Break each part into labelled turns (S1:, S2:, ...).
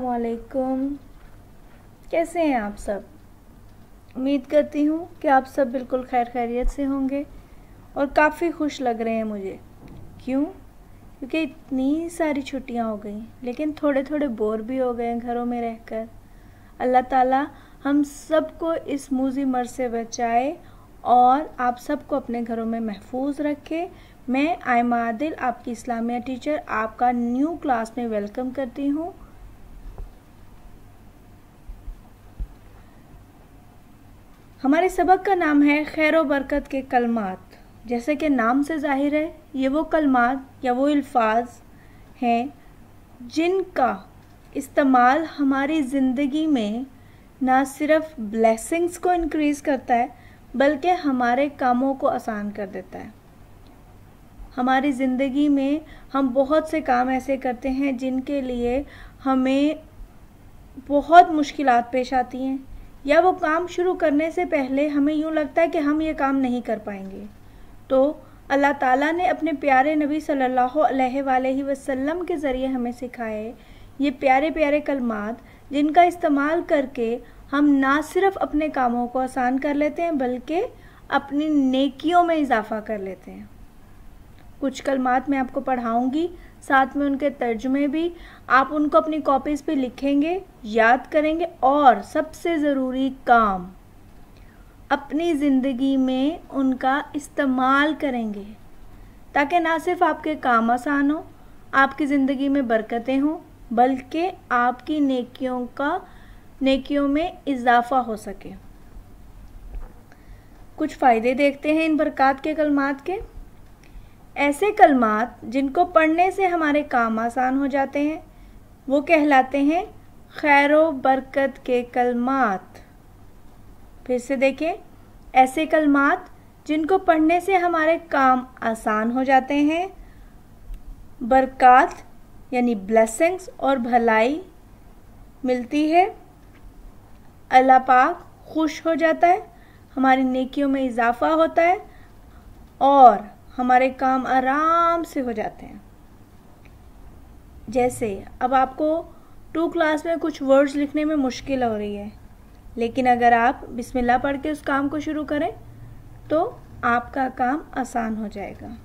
S1: अस्सलामुअलैकुम। कैसे हैं आप सब? उम्मीद करती हूँ कि आप सब बिल्कुल खैर खैरियत से होंगे और काफ़ी खुश लग रहे हैं मुझे। क्यों? क्योंकि इतनी सारी छुट्टियाँ हो गई, लेकिन थोड़े थोड़े बोर भी हो गए हैं घरों में रहकर। अल्लाह ताला हम सबको इस मूज़ी मर से बचाए और आप सबको अपने घरों में महफूज रखे। मैं आयमा आदिल, आपकी इस्लामिया टीचर, आपका न्यू क्लास में वेलकम करती हूँ। हमारे सबक का नाम है खैर व बरकत के कलमात। जैसे कि नाम से जाहिर है, ये वो कलमात या वो अल्फाज हैं जिनका इस्तेमाल हमारी ज़िंदगी में ना सिर्फ ब्लेसिंग्स को इंक्रीज़ करता है बल्कि हमारे कामों को आसान कर देता है। हमारी ज़िंदगी में हम बहुत से काम ऐसे करते हैं जिनके लिए हमें बहुत मुश्किलात पेश आती हैं, या वो काम शुरू करने से पहले हमें यूँ लगता है कि हम ये काम नहीं कर पाएंगे। तो अल्लाह ताला ने अपने प्यारे नबी सल्लल्लाहु अलैहि वसल्लम के ज़रिए हमें सिखाए ये प्यारे प्यारे कलमात, जिनका इस्तेमाल करके हम ना सिर्फ अपने कामों को आसान कर लेते हैं बल्कि अपनी नेकियों में इजाफ़ा कर लेते हैं। कुछ कलमात मैं आपको पढ़ाऊँगी, साथ में उनके तर्जुमे भी। आप उनको अपनी कॉपीज़ पे लिखेंगे, याद करेंगे और सबसे ज़रूरी काम अपनी ज़िंदगी में उनका इस्तेमाल करेंगे, ताकि ना सिर्फ आपके काम आसान हो, आपकी ज़िंदगी में बरकतें हों, बल्कि आपकी नेकियों में इजाफ़ा हो सके। कुछ फ़ायदे देखते हैं इन बरक़ात के कलमात के। ऐसे कलमात जिनको पढ़ने से हमारे काम आसान हो जाते हैं वो कहलाते हैं खैर व बरकत के कलमात। फिर से देखें, ऐसे कलमात जिनको पढ़ने से हमारे काम आसान हो जाते हैं, बरक़ात यानी ब्लेसिंग्स और भलाई मिलती है, अल्लाह पाक खुश हो जाता है, हमारी नेकियों में इजाफ़ा होता है और हमारे काम आराम से हो जाते हैं। जैसे अब आपको 2 क्लास में कुछ वर्ड्स लिखने में मुश्किल हो रही है, लेकिन अगर आप बिस्मिल्लाह पढ़ के उस काम को शुरू करें तो आपका काम आसान हो जाएगा।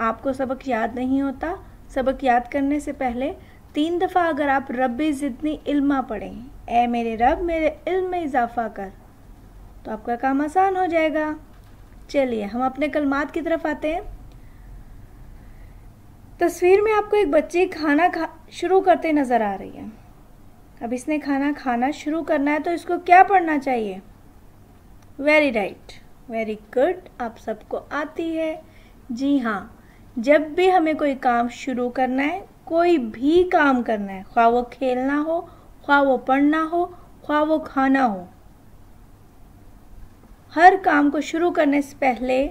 S1: आपको सबक याद नहीं होता, सबक याद करने से पहले 3 दफ़ा अगर आप रब्बी ज़िदनी इल्मा पढ़ें, ऐ मेरे रब मेरे इल्म में इजाफ़ा कर, तो आपका काम आसान हो जाएगा। चलिए हम अपने कलमात की तरफ आते हैं। तस्वीर में आपको एक बच्ची खाना शुरू करते नज़र आ रही है। अब इसने खाना खाना शुरू करना है तो इसको क्या पढ़ना चाहिए? वेरी राइट, वेरी गुड, आप सबको आती है। जी हाँ, जब भी हमें कोई काम शुरू करना है, कोई भी काम करना है, ख्वाह वो खेलना हो, ख्वाह वो पढ़ना हो, ख्वाह वो खाना हो, हर काम को शुरू करने से पहले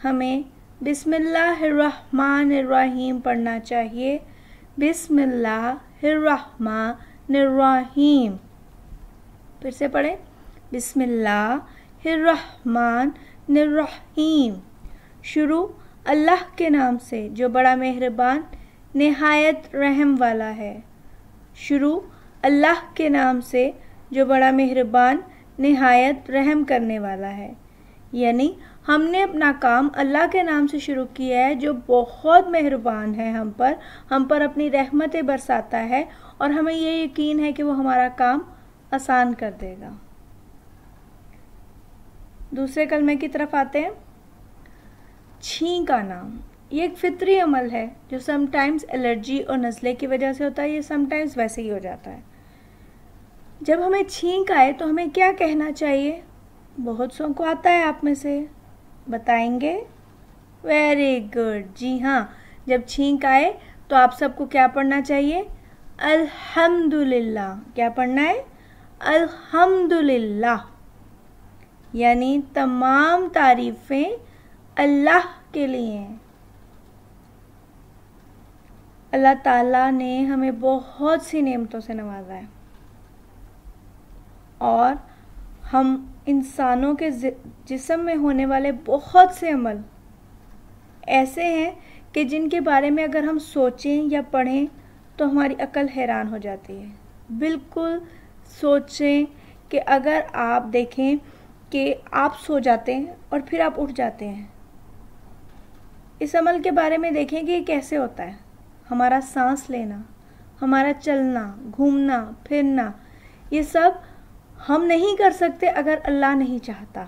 S1: हमें बिस्मिल्लाहिर्रहमानिर्रहीम पढ़ना चाहिए। बिस्मिल्लाहिर्रहमानिर्रहीम। फिर से पढ़ें, बिस्मिल्लाहिर्रहमानिर्रहीम। शुरू अल्लाह के नाम से जो बड़ा मेहरबान निहायत रहम वाला है। शुरू अल्लाह के नाम से जो बड़ा मेहरबान निहायत रहम करने वाला है। यानी हमने अपना काम अल्लाह के नाम से शुरू किया है जो बहुत मेहरबान है हम पर अपनी रहमतें बरसाता है और हमें ये यकीन है कि वो हमारा काम आसान कर देगा। दूसरे कलमे की तरफ आते हैं। छींक आना, ये एक फितरी अमल है जो समटाइम्स एलर्जी और नज़ले की वजह से होता है, ये समटाइम्स वैसे ही हो जाता है। जब हमें छींक आए तो हमें क्या कहना चाहिए? बहुत सौ को आता है, आप में से बताएंगे? वेरी गुड, जी हाँ, जब छींक आए तो आप सबको क्या पढ़ना चाहिए? अल्हम्दुलिल्लाह। क्या पढ़ना है? अल्हम्दुलिल्लाह। यानी तमाम तारीफ़ें अल्लाह के लिए हैं। अल्लाह ताला ने हमें बहुत सी नेमतों से नवाजा है और हम इंसानों के जिस्म में होने वाले बहुत से अमल ऐसे हैं कि जिनके बारे में अगर हम सोचें या पढ़ें तो हमारी अक्ल हैरान हो जाती है। बिल्कुल सोचें कि अगर आप देखें कि आप सो जाते हैं और फिर आप उठ जाते हैं, इस अमल के बारे में देखें कि ये कैसे होता है। हमारा सांस लेना, हमारा चलना, घूमना फिरना, ये सब हम नहीं कर सकते अगर अल्लाह नहीं चाहता।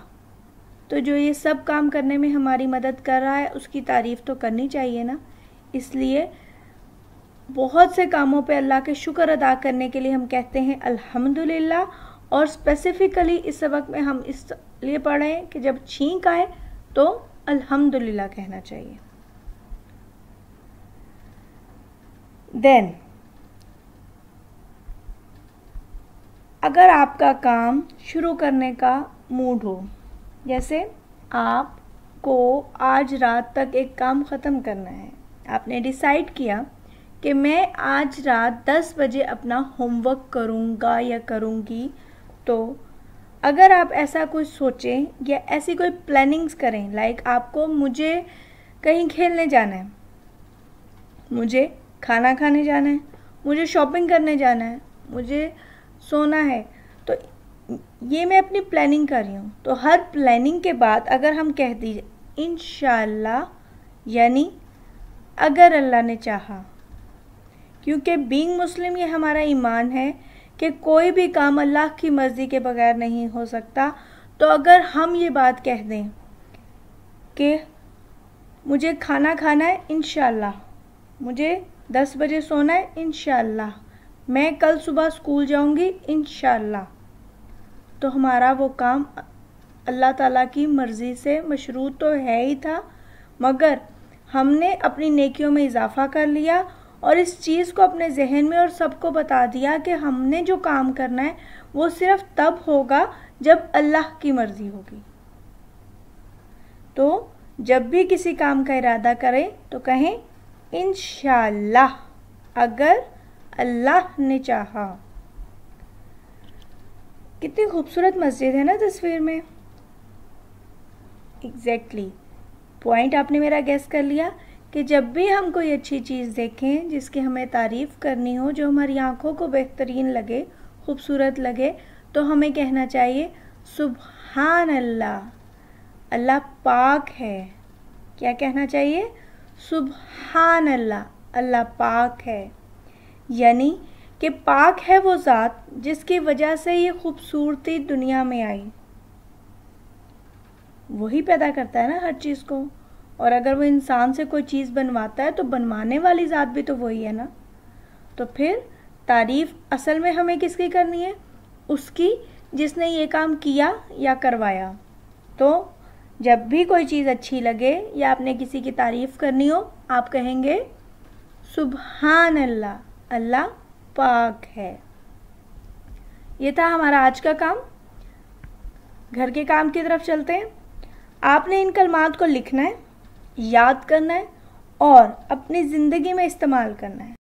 S1: तो जो ये सब काम करने में हमारी मदद कर रहा है उसकी तारीफ़ तो करनी चाहिए ना। इसलिए बहुत से कामों पे अल्लाह के शुक्र अदा करने के लिए हम कहते हैं अल्हम्दुलिल्लाह। और स्पेसिफ़िकली इस सबक में हम इसलिए पढ़ रहे हैं कि जब छींक आए तो अल्हम्दुलिल्लाह कहना चाहिए। देन अगर आपका काम शुरू करने का मूड हो, जैसे आपको आज रात तक एक काम ख़त्म करना है, आपने डिसाइड किया कि मैं आज रात 10 बजे अपना होमवर्क करूँगा या करूँगी, तो अगर आप ऐसा कुछ सोचें या ऐसी कोई प्लानिंग्स करें, लाइक आपको मुझे कहीं खेलने जाना है, मुझे खाना खाने जाना है, मुझे शॉपिंग करने जाना है, मुझे सोना है, तो ये मैं अपनी प्लानिंग कर रही हूँ। तो हर प्लानिंग के बाद अगर हम कह दीजिए इंशाल्लाह, यानी अगर अल्लाह ने चाहा, क्योंकि बीइंग मुस्लिम ये हमारा ईमान है कि कोई भी काम अल्लाह की मर्ज़ी के बगैर नहीं हो सकता। तो अगर हम ये बात कह दें कि मुझे खाना खाना है इंशाल्लाह, मुझे 10 बजे सोना है इंशाल्लाह, मैं कल सुबह स्कूल जाऊंगी इंशाल्लाह, तो हमारा वो काम अल्लाह ताला की मर्ज़ी से मशरूत तो है ही था, मगर हमने अपनी नेकियों में इजाफ़ा कर लिया और इस चीज़ को अपने जहन में और सबको बता दिया कि हमने जो काम करना है वो सिर्फ तब होगा जब अल्लाह की मर्ज़ी होगी। तो जब भी किसी काम का इरादा करें तो कहें इंशाल्लाह, अगर अल्लाह ने चाहा। कितनी खूबसूरत मस्जिद है ना तस्वीर में। एग्जैक्टली पॉइंट आपने मेरा गेस कर लिया कि जब भी हम कोई अच्छी चीज़ देखें जिसकी हमें तारीफ़ करनी हो, जो हमारी आँखों को बेहतरीन लगे, खूबसूरत लगे, तो हमें कहना चाहिए सुभान अल्लाह, अल्लाह पाक है। क्या कहना चाहिए? सुभान अल्लाह, अल्लाह पाक है। यानी कि पाक है वो ज़ात जिसकी वजह से ये खूबसूरती दुनिया में आई। वही पैदा करता है ना हर चीज़ को, और अगर वो इंसान से कोई चीज़ बनवाता है तो बनवाने वाली ज़ात भी तो वही है ना। तो फिर तारीफ़ असल में हमें किसकी करनी है? उसकी जिसने ये काम किया या करवाया। तो जब भी कोई चीज़ अच्छी लगे या आपने किसी की तारीफ़ करनी हो, आप कहेंगे सुभान अल्लाह, अल्लाह पाक है। ये था हमारा आज का काम। घर के काम की तरफ चलते हैं। आपने इन कलमात को लिखना है, याद करना है और अपनी ज़िंदगी में इस्तेमाल करना है।